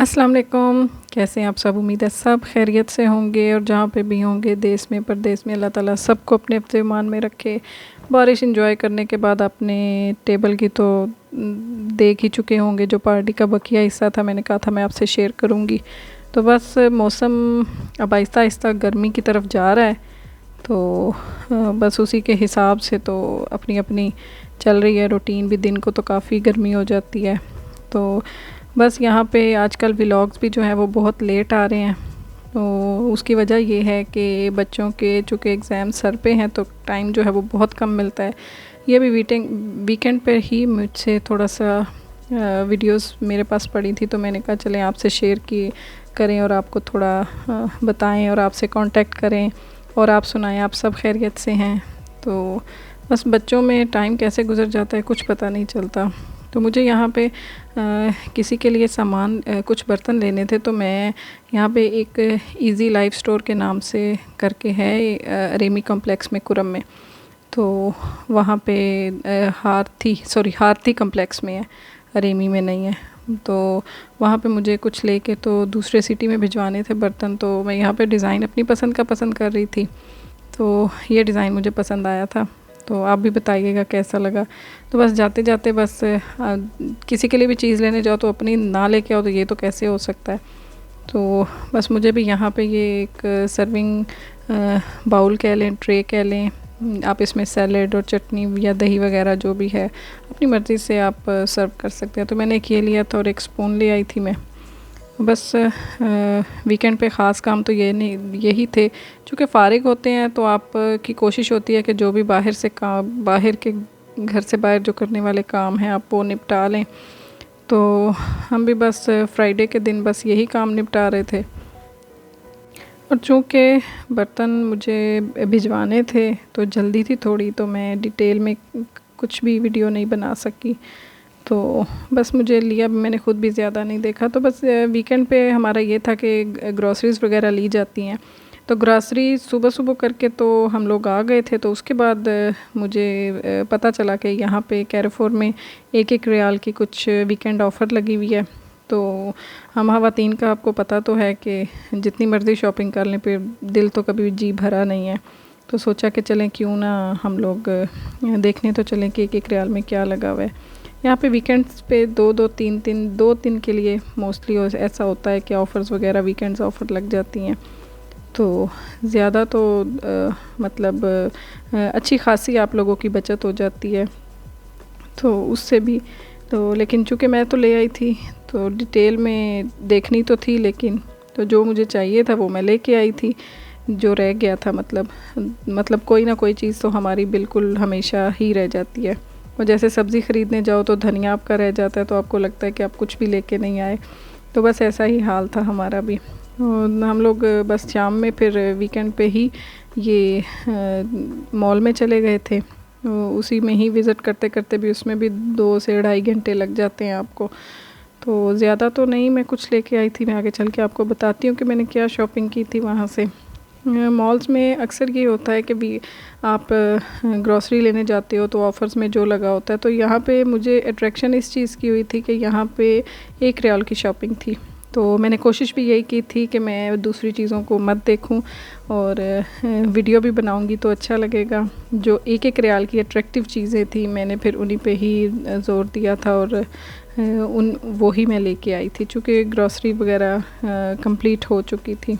अस्सलाम वालेकुम। कैसे हैं आप सब? उम्मीद है सब खैरियत से होंगे और जहाँ पे भी होंगे देश में परदेश में अल्लाह ताला सबको अपने अपने ईमान में रखे। बारिश एंजॉय करने के बाद अपने टेबल की तो देख ही चुके होंगे। जो पार्टी का बकिया हिस्सा था मैंने कहा था मैं आपसे शेयर करूँगी। तो बस मौसम अब आहिस्ता आहिस्ता गर्मी की तरफ जा रहा है, तो बस उसी के हिसाब से तो अपनी अपनी चल रही है रूटीन। भी दिन को तो काफ़ी गर्मी हो जाती है, तो बस यहाँ पे आजकल व्लॉग्स भी जो है वो बहुत लेट आ रहे हैं। तो उसकी वजह ये है कि बच्चों के चूँकि एग्ज़ाम सर पे हैं तो टाइम जो है वो बहुत कम मिलता है। ये भी वीकेंड पर ही मुझसे थोड़ा सा वीडियोस मेरे पास पड़ी थी, तो मैंने कहा चलें आपसे शेयर की करें और आपको थोड़ा बताएं और आपसे कांटेक्ट करें और आप सुनाएं आप सब खैरियत से हैं। तो बस बच्चों में टाइम कैसे गुजर जाता है कुछ पता नहीं चलता। तो मुझे यहाँ पे किसी के लिए सामान कुछ बर्तन लेने थे, तो मैं यहाँ पे एक इजी लाइफ स्टोर के नाम से करके है रेमी कॉम्प्लेक्स में कुरम में। तो वहाँ पे हारथी कॉम्प्लेक्स में है, रेमी में नहीं है। तो वहाँ पे मुझे कुछ लेके तो दूसरे सिटी में भिजवाने थे बर्तन। तो मैं यहाँ पे डिज़ाइन अपनी पसंद का पसंद कर रही थी, तो ये डिज़ाइन मुझे पसंद आया था। तो आप भी बताइएगा कैसा लगा। तो बस जाते जाते बस किसी के लिए भी चीज़ लेने जाओ तो अपनी ना लेके आओ, तो ये तो कैसे हो सकता है। तो बस मुझे भी यहाँ पे ये एक सर्विंग बाउल कह लें, ट्रे कह लें, आप इसमें सैलेड और चटनी या दही वगैरह जो भी है अपनी मर्ज़ी से आप सर्व कर सकते हैं। तो मैंने एक ये लिया था और एक स्पून ले आई थी मैं। बस वीकेंड पे ख़ास काम तो यही थे। चूँकि फ़ारिग होते हैं तो आप की कोशिश होती है कि जो भी बाहर के घर से बाहर जो करने वाले काम हैं आप वो निपटा लें। तो हम भी बस फ्राइडे के दिन बस यही काम निपटा रहे थे। और चूँकि बर्तन मुझे भिजवाने थे तो जल्दी थी थोड़ी, तो मैं डिटेल में कुछ भी वीडियो नहीं बना सकी। तो बस मुझे लिया, मैंने ख़ुद भी ज़्यादा नहीं देखा। तो बस वीकेंड पे हमारा ये था कि ग्रॉसरीज़ वगैरह ली जाती हैं। तो ग्रॉसरी सुबह सुबह करके तो हम लोग आ गए थे। तो उसके बाद मुझे पता चला कि यहाँ पे कैरेफोर में 1-1 रियाल की कुछ वीकेंड ऑफ़र लगी हुई है। तो हम ख़वातीन का आपको पता तो है कि जितनी मर्ज़ी शॉपिंग कर लें फिर दिल तो कभी जी भरा नहीं है। तो सोचा कि चलें क्यों ना हम लोग देखने तो चलें कि 1-1 रियाल में क्या लगा हुआ है। यहाँ पे वीकेंड्स पे 2-3 के लिए मोस्टली ऐसा होता है कि ऑफ़र्स वगैरह वीकेंड्स ऑफ़र लग जाती हैं। तो ज़्यादा तो मतलब अच्छी खासी आप लोगों की बचत हो जाती है। तो उससे भी तो लेकिन चूँकि मैं तो ले आई थी तो डिटेल में देखनी तो थी, लेकिन तो जो मुझे चाहिए था वो मैं लेके आई थी। जो रह गया था मतलब कोई ना कोई चीज़ तो हमारी बिल्कुल हमेशा ही रह जाती है। और जैसे सब्ज़ी ख़रीदने जाओ तो धनिया आपका रह जाता है, तो आपको लगता है कि आप कुछ भी लेके नहीं आए। तो बस ऐसा ही हाल था हमारा भी। और हम लोग बस शाम में फिर वीकेंड पे ही ये मॉल में चले गए थे। उसी में ही विज़िट करते करते भी उसमें भी 2 से ढाई घंटे लग जाते हैं आपको। तो ज़्यादा तो नहीं मैं कुछ लेके आई थी, मैं आगे चल के आपको बताती हूँ कि मैंने क्या शॉपिंग की थी वहाँ से। मॉल्स में अक्सर ये होता है कि भी आप ग्रॉसरी लेने जाते हो तो ऑफ़र्स में जो लगा होता है। तो यहाँ पे मुझे अट्रैक्शन इस चीज़ की हुई थी कि यहाँ पे 1 रियाल की शॉपिंग थी। तो मैंने कोशिश भी यही की थी कि मैं दूसरी चीज़ों को मत देखूं और वीडियो भी बनाऊंगी तो अच्छा लगेगा। जो 1-1 रियाल की अट्रैक्टिव चीज़ें थी मैंने फिर उन्हीं पे ही ज़ोर दिया था और वो ही मैं लेके आई थी, चूँकि ग्रॉसरी वगैरह कंप्लीट हो चुकी थी।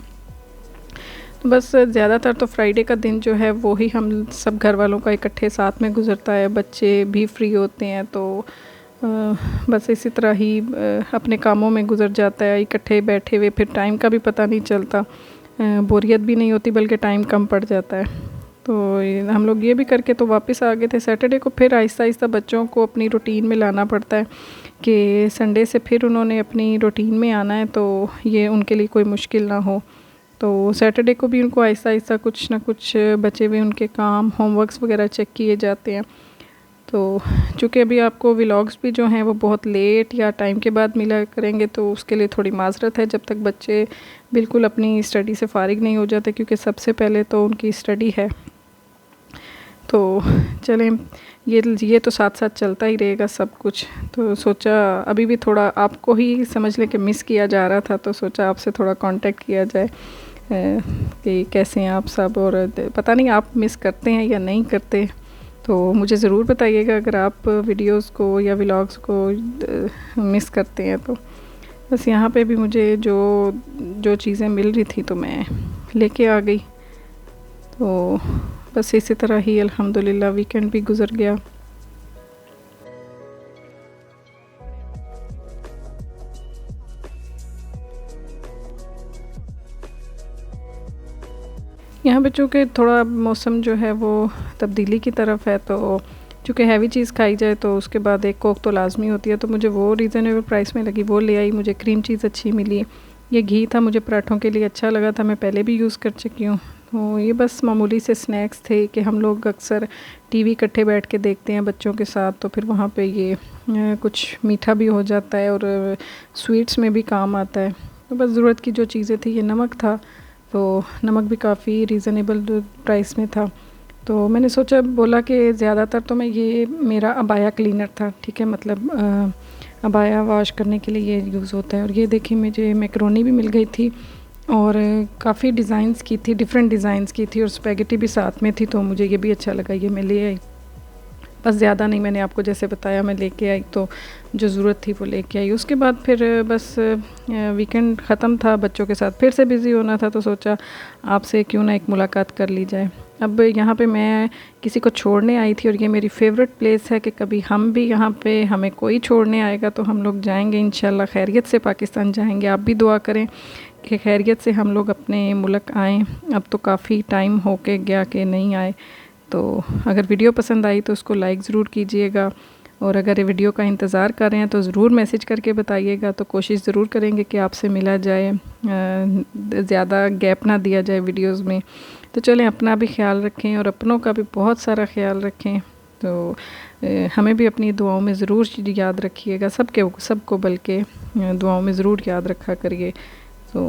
तो बस ज़्यादातर तो फ्राइडे का दिन जो है वो ही हम सब घर वालों का इकट्ठे साथ में गुज़रता है। बच्चे भी फ्री होते हैं तो बस इसी तरह ही अपने कामों में गुज़र जाता है इकट्ठे बैठे हुए। फिर टाइम का भी पता नहीं चलता, बोरियत भी नहीं होती बल्कि टाइम कम पड़ जाता है। तो हम लोग ये भी करके तो वापस आ गए थे सैटरडे को। फिर आहिस्ता आहिस्ता बच्चों को अपनी रूटीन में लाना पड़ता है कि संडे से फिर उन्होंने अपनी रूटीन में आना है, तो ये उनके लिए कोई मुश्किल ना हो। तो सैटरडे को भी उनको आहिस्ता आहिस्ता कुछ ना कुछ बचे हुए उनके काम होमवर्क्स वगैरह चेक किए जाते हैं। तो चूँकि अभी आपको व्लॉग्स भी जो हैं वो बहुत लेट या टाइम के बाद मिला करेंगे, तो उसके लिए थोड़ी माज़रत है जब तक बच्चे बिल्कुल अपनी स्टडी से फ़ारिग नहीं हो जाते, क्योंकि सबसे पहले तो उनकी स्टडी है। तो चलें, ये तो साथ साथ चलता ही रहेगा सब कुछ। तो सोचा अभी भी थोड़ा आपको ही समझ लें कि मिस किया जा रहा था, तो सोचा आपसे थोड़ा कांटेक्ट किया जाए कि कैसे हैं आप सब, और पता नहीं आप मिस करते हैं या नहीं करते, तो मुझे ज़रूर बताइएगा अगर आप वीडियोस को या व्लॉग्स को मिस करते हैं तो। बस यहाँ पे भी मुझे जो चीज़ें मिल रही थी तो मैं लेके आ गई। तो बस इसी तरह ही अल्हम्दुलिल्लाह वीकेंड भी गुज़र गया। यहाँ पे चूँकि थोड़ा मौसम जो है वो तब्दीली की तरफ है, तो चूँकि हैवी चीज़ खाई जाए तो उसके बाद एक कोक तो लाजमी होती है, तो मुझे वो रीज़नेबल प्राइस में लगी, वो ले आई। मुझे क्रीम चीज़ अच्छी मिली। ये घी था, मुझे पराठों के लिए अच्छा लगा था, मैं पहले भी यूज़ कर चुकी हूँ। तो ये बस मामूली से स्नैक्स थे कि हम लोग अक्सर टीवी इकट्ठे बैठ के देखते हैं बच्चों के साथ, तो फिर वहाँ पे ये कुछ मीठा भी हो जाता है और स्वीट्स में भी काम आता है। तो बस ज़रूरत की जो चीज़ें थी, ये नमक था, तो नमक भी काफ़ी रीज़नेबल प्राइस में था। तो मैंने सोचा, बोला कि ज़्यादातर तो मैं ये मेरा अबाया क्लीनर था, ठीक है, मतलब अबाया वॉश करने के लिए ये यूज़ होता है। और ये देखिए मुझे मैकरोनी भी मिल गई थी और काफ़ी डिज़ाइंस की थी, डिफरेंट डिज़ाइंस की थी, और स्पैगेटी भी साथ में थी, तो मुझे ये भी अच्छा लगा, ये मैं ले आई। बस ज़्यादा नहीं, मैंने आपको जैसे बताया मैं लेके आई, तो जो ज़रूरत थी वो लेके आई। उसके बाद फिर बस वीकेंड ख़त्म था, बच्चों के साथ फिर से बिज़ी होना था, तो सोचा आपसे क्यों ना एक मुलाकात कर ली जाए। अब यहाँ पे मैं किसी को छोड़ने आई थी और ये मेरी फ़ेवरेट प्लेस है कि कभी हम भी यहाँ पे हमें कोई छोड़ने आएगा तो हम लोग जाएंगे इंशाल्लाह, खैरियत से पाकिस्तान जाएंगे। आप भी दुआ करें कि खैरियत से हम लोग अपने मुल्क आएँ। अब तो काफ़ी टाइम हो के गया कि नहीं आए। तो अगर वीडियो पसंद आई तो उसको लाइक ज़रूर कीजिएगा, और अगर ये वीडियो का इंतज़ार कर रहे हैं तो ज़रूर मैसेज करके बताइएगा, तो कोशिश ज़रूर करेंगे कि आपसे मिला जाए, ज़्यादा गैप ना दिया जाए वीडियोस में। तो चलें, अपना भी ख्याल रखें और अपनों का भी बहुत सारा ख्याल रखें। तो हमें भी अपनी दुआओं में ज़रूर याद रखिएगा, सबको बल्कि दुआओं में ज़रूर याद रखा करिए। तो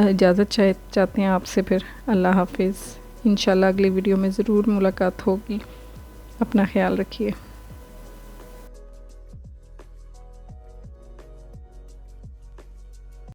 इजाज़त चाहते हैं आपसे फिर। अल्लाह हाफिज़। इंशाल्लाह अगली वीडियो में ज़रूर मुलाकात होगी। अपना ख्याल रखिए।